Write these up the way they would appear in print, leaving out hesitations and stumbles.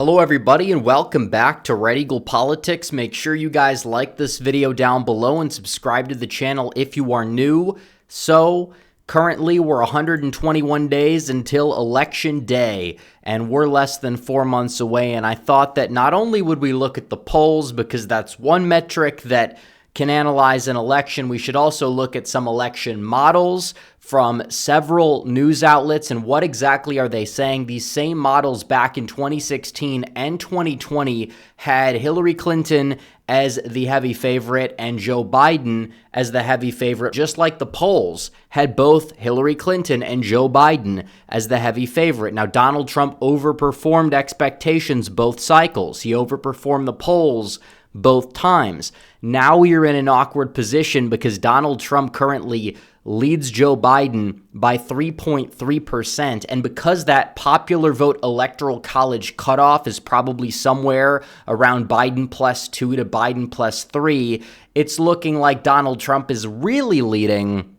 Hello everybody and welcome back to Red Eagle Politics. Make sure you guys like this video down below and subscribe to the channel if you are new. So currently we're 121 days until election day and we're less than 4 months away, and I thought that not only would we look at the polls because that's one metric that can analyze an election, we should also look at some election models from several news outlets and what exactly are they saying. These same models back in 2016 and 2020 had Hillary Clinton as the heavy favorite and Joe Biden as the heavy favorite, just like the polls had both Hillary Clinton and Joe Biden as the heavy favorite. Now, Donald Trump overperformed expectations both cycles. He overperformed the polls both times. Now we are in an awkward position because Donald Trump currently leads Joe Biden by 3.3%. And because that popular vote electoral college cutoff is probably somewhere around Biden +2 to Biden +3, it's looking like Donald Trump is really leading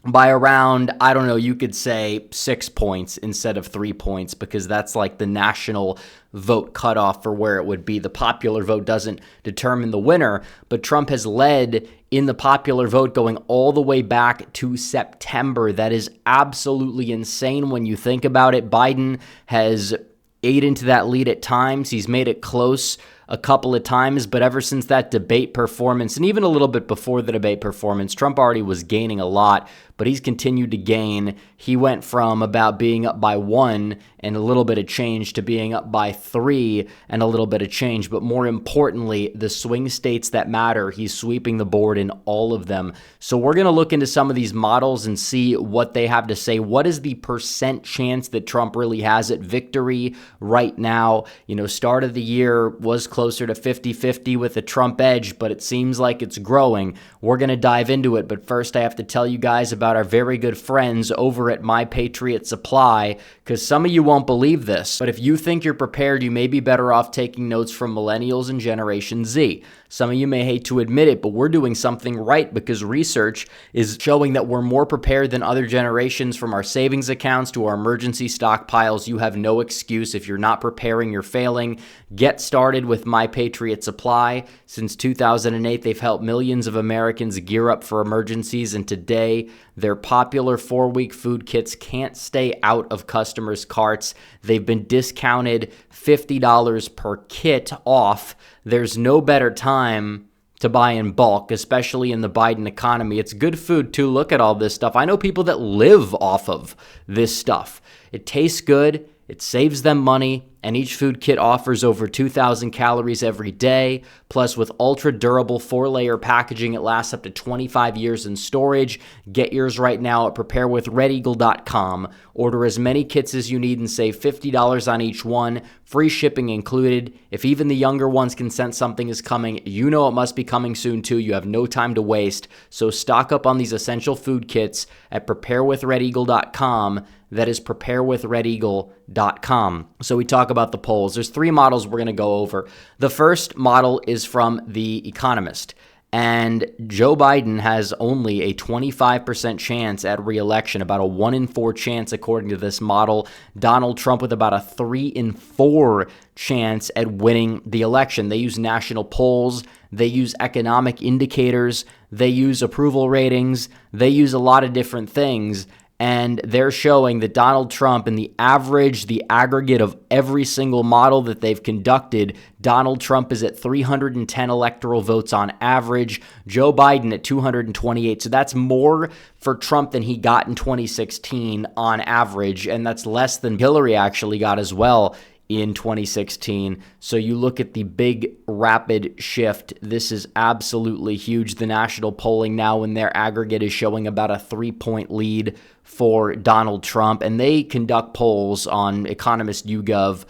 by around, I don't know, you could say 6 points instead of 3 points, because that's like the national vote cutoff for where it would be. The popular vote doesn't determine the winner, but Trump has led in the popular vote going all the way back to September. That is absolutely insane when you think about it. Biden has ate into that lead at times. He's made it close a couple of times, but ever since that debate performance, and even a little bit before the debate performance, Trump already was gaining a lot, but he's continued to gain. He went from about being up by 1 and a little bit of change to being up by 3 and a little bit of change. But more importantly, the swing states that matter, he's sweeping the board in all of them. So we're going to look into some of these models and see what they have to say. What is the percent chance that Trump really has at victory right now? You know, start of the year was closer to 50-50 with a Trump edge, but it seems like it's growing. We're going to dive into it, but first I have to tell you guys about our very good friends over at My Patriot Supply, because some of you won't believe this, but if you think you're prepared, you may be better off taking notes from millennials and Generation Z. Some of you may hate to admit it, but we're doing something right because research is showing that we're more prepared than other generations. From our savings accounts to our emergency stockpiles, you have no excuse. If you're not preparing, you're failing. Get started with My Patriot Supply. Since 2008, they've helped millions of Americans gear up for emergencies, and today, their popular 4-week food kits can't stay out of customers' carts. They've been discounted $50 per kit off. There's no better time to buy in bulk, especially in the Biden economy. It's good food too. Look at all this stuff. I know people that live off of this stuff. It tastes good. It saves them money, and each food kit offers over 2,000 calories every day. Plus, with ultra-durable 4-layer packaging, it lasts up to 25 years in storage. Get yours right now at preparewithredeagle.com. Order as many kits as you need and save $50 on each one. Free shipping included. If even the younger ones can sense something is coming, you know it must be coming soon too. You have no time to waste. So stock up on these essential food kits at preparewithredeagle.com. That is preparewithredeagle.com. So we talk about the polls. There's 3 models we're going to go over. The first model is from The Economist, and Joe Biden has only a 25% chance at re-election, about a 1 in 4 chance according to this model. Donald Trump with about a 3 in 4 chance at winning the election. They use national polls. They use economic indicators. They use approval ratings. They use a lot of different things. And they're showing that Donald Trump, in the average, the aggregate of every single model that they've conducted, Donald Trump is at 310 electoral votes on average, Joe Biden at 228. So that's more for Trump than he got in 2016 on average, and that's less than Hillary actually got as well in 2016. So you look at the big rapid shift. This is absolutely huge. The national polling now in their aggregate is showing about a 3-point lead for Donald Trump, and they conduct polls on Economist YouGov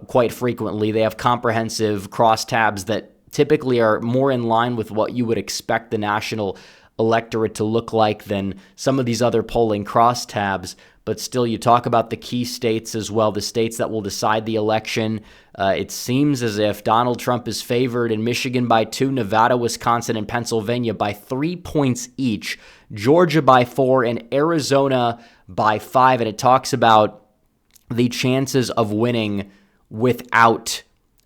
quite frequently. They have comprehensive crosstabs that typically are more in line with what you would expect the national electorate to look like than some of these other polling crosstabs. But still, you talk about the key states as well, the states that will decide the election. It seems as if Donald Trump is favored in Michigan by 2, Nevada, Wisconsin, and Pennsylvania by 3 points each, Georgia by 4, and Arizona by 5. And it talks about the chances of winning without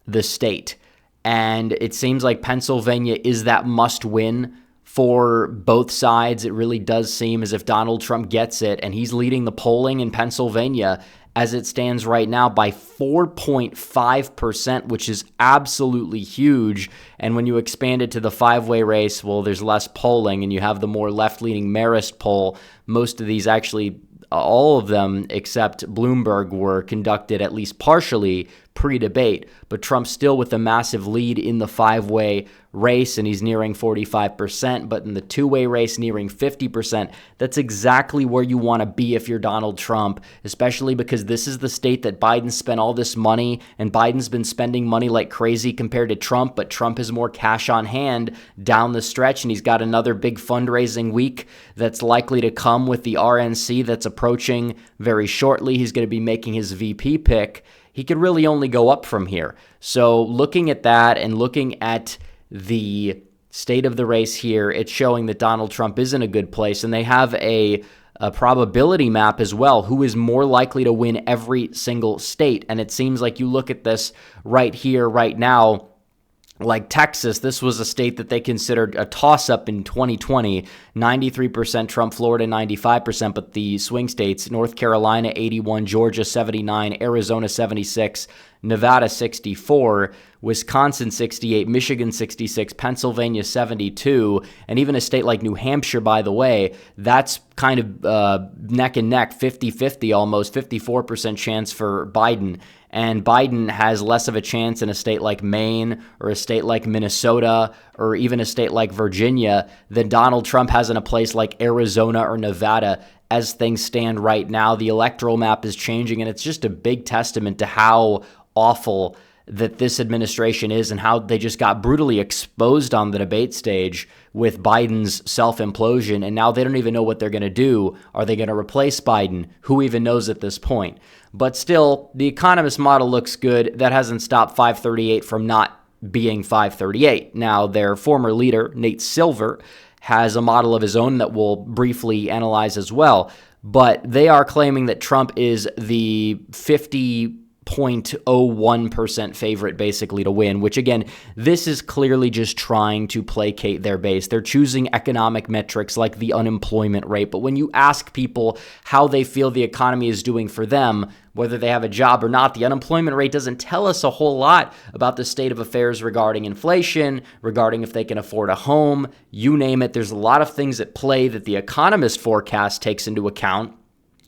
the state. And it seems like Pennsylvania is that must win for both sides. It really does seem as if Donald Trump gets it, and he's leading the polling in Pennsylvania as it stands right now by 4.5%, which is absolutely huge. And when you expand it to the five-way race, well, there's less polling, and you have the more left-leaning Marist poll. Most of these actually, all of them except Bloomberg, were conducted at least partially pre-debate, but Trump's still with a massive lead in the five-way race, and he's nearing 45%, but in the two-way race, nearing 50%. That's exactly where you want to be if you're Donald Trump, especially because this is the state that Biden spent all this money, and Biden's been spending money like crazy compared to Trump, but Trump has more cash on hand down the stretch, and he's got another big fundraising week that's likely to come with the RNC that's approaching very shortly. He's going to be making his VP pick. He could really only go up from here. So looking at that and looking at the state of the race here, it's showing that Donald Trump is in a good place, and they have a probability map as well, who is more likely to win every single state. And it seems like you look at this right here, right now, like Texas, this was a state that they considered a toss-up in 2020, 93% Trump, Florida 95%, but the swing states, North Carolina 81, Georgia 79, Arizona 76, Nevada 64, Wisconsin 68, Michigan 66, Pennsylvania 72, and even a state like New Hampshire, by the way, that's kind of neck and neck, 50-50 almost, 54% chance for Biden. And Biden has less of a chance in a state like Maine or a state like Minnesota or even a state like Virginia than Donald Trump has in a place like Arizona or Nevada. As things stand right now, the electoral map is changing, and it's just a big testament to how awful that this administration is and how they just got brutally exposed on the debate stage with Biden's self-implosion, and now they don't even know what they're going to do. Are they going to replace Biden? Who even knows at this point? But still, the Economist model looks good. That hasn't stopped 538 from not being 538. Now, their former leader, Nate Silver, has a model of his own that we'll briefly analyze as well. But they are claiming that Trump is the 50.01% favorite basically to win, which again, this is clearly just trying to placate their base. They're choosing economic metrics like the unemployment rate, but when you ask people how they feel the economy is doing for them, whether they have a job or not, the unemployment rate doesn't tell us a whole lot about the state of affairs regarding inflation, regarding if they can afford a home, you name it. There's a lot of things at play that the Economist forecast takes into account,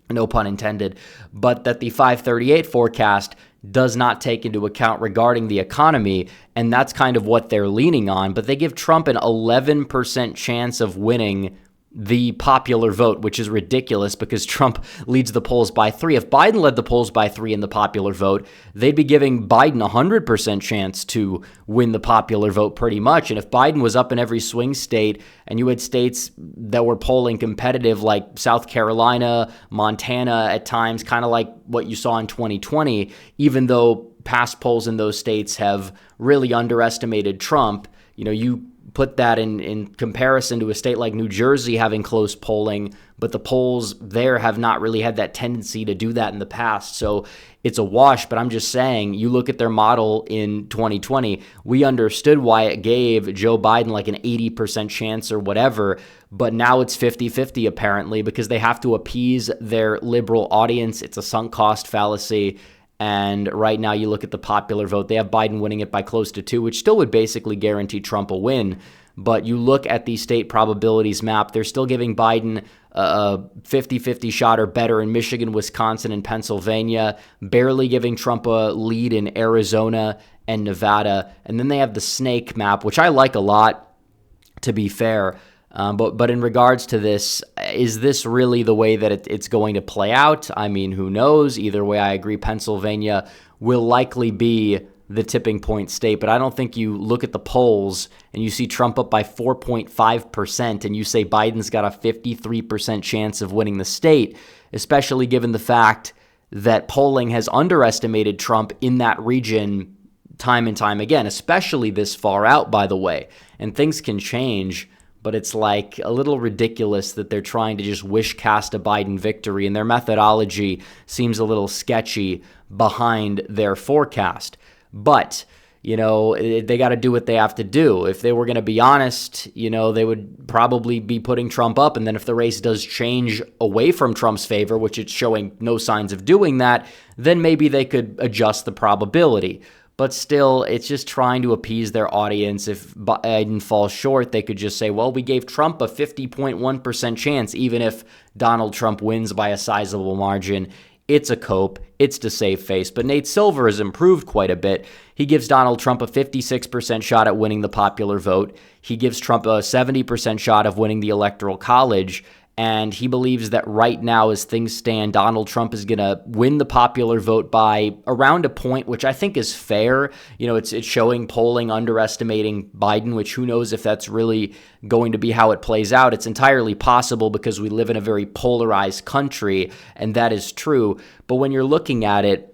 no pun intended, but that the 538 forecast does not take into account regarding the economy, and that's kind of what they're leaning on. But they give Trump an 11% chance of winning the popular vote, which is ridiculous because Trump leads the polls by 3. If Biden led the polls by 3 in the popular vote, they'd be giving Biden a 100% chance to win the popular vote pretty much. And if Biden was up in every swing state and you had states that were polling competitive like South Carolina, Montana at times, kind of like what you saw in 2020, even though past polls in those states have really underestimated Trump, you put that in comparison to a state like New Jersey having close polling, but the polls there have not really had that tendency to do that in the past. So it's a wash, but I'm just saying, you look at their model in 2020, we understood why it gave Joe Biden like an 80% chance or whatever, but now it's 50-50 apparently because they have to appease their liberal audience. It's a sunk cost fallacy. And right now you look at the popular vote, they have Biden winning it by close to 2, which still would basically guarantee Trump a win. But you look at the state probabilities map, they're still giving Biden a 50-50 shot or better in Michigan, Wisconsin, and Pennsylvania, barely giving Trump a lead in Arizona and Nevada. And then they have the snake map, which I like a lot, to be fair. But in regards to this, is this really the way that it's going to play out? I mean, who knows? Either way, I agree Pennsylvania will likely be the tipping point state, but I don't think you look at the polls and you see Trump up by 4.5% and you say Biden's got a 53% chance of winning the state, especially given the fact that polling has underestimated Trump in that region time and time again, especially this far out, by the way. And things can change. but it's like a little ridiculous that they're trying to just wish cast a Biden victory, and their methodology seems a little sketchy behind their forecast. But they got to do what they have to do. If they were going to be honest, they would probably be putting Trump up. And then if the race does change away from Trump's favor, which it's showing no signs of doing that, then maybe they could adjust the probability. But still, it's just trying to appease their audience. If Biden falls short, they could just say, well, we gave Trump a 50.1% chance, even if Donald Trump wins by a sizable margin. It's a cope. It's to save face. But Nate Silver has improved quite a bit. He gives Donald Trump a 56% shot at winning the popular vote. He gives Trump a 70% shot of winning the Electoral College. And he believes that right now, as things stand, Donald Trump is going to win the popular vote by around a point, which I think is fair. It's showing polling underestimating Biden, which who knows if that's really going to be how it plays out. It's entirely possible because we live in a very polarized country, and that is true. But when you're looking at it,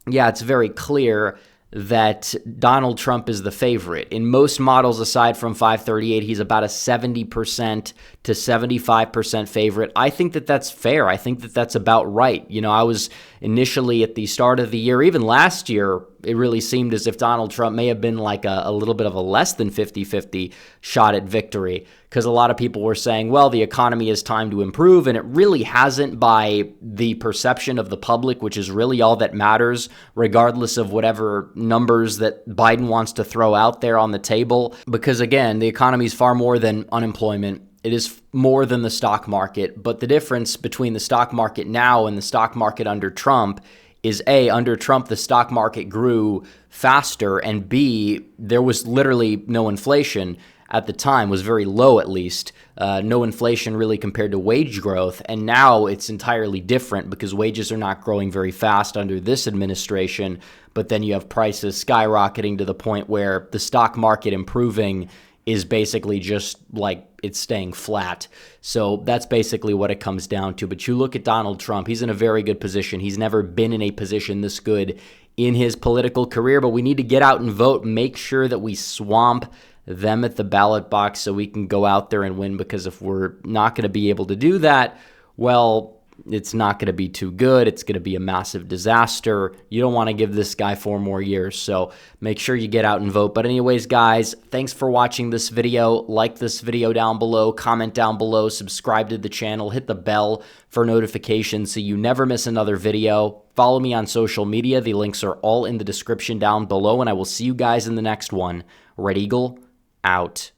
yeah, it's very clear that Donald Trump is the favorite. In most models, aside from 538, he's about a 70% to 75% favorite. I think that that's fair. I think that that's about right. I was initially at the start of the year, even last year, it really seemed as if Donald Trump may have been like a little bit of a less than 50-50 shot at victory, because a lot of people were saying, well, the economy is time to improve, and it really hasn't by the perception of the public, which is really all that matters, regardless of whatever numbers that Biden wants to throw out there on the table. Because again, the economy is far more than unemployment. It is more than the stock market. But the difference between the stock market now and the stock market under Trump is A, under Trump, the stock market grew faster, and B, there was literally no inflation at the time, was very low at least. No inflation really compared to wage growth. And now it's entirely different because wages are not growing very fast under this administration. But then you have prices skyrocketing to the point where the stock market improving is basically just like it's staying flat. So that's basically what it comes down to. But you look at Donald Trump, he's in a very good position. He's never been in a position this good in his political career, but we need to get out and vote, make sure that we swamp them at the ballot box so we can go out there and win, because if we're not going to be able to do that, well, it's not going to be too good. It's going to be a massive disaster. You don't want to give this guy 4 more years, so make sure you get out and vote. But anyways, guys, thanks for watching this video. Like this video down below, comment down below, subscribe to the channel, hit the bell for notifications so you never miss another video. Follow me on social media. The links are all in the description down below, and I will see you guys in the next one. Red Eagle, out.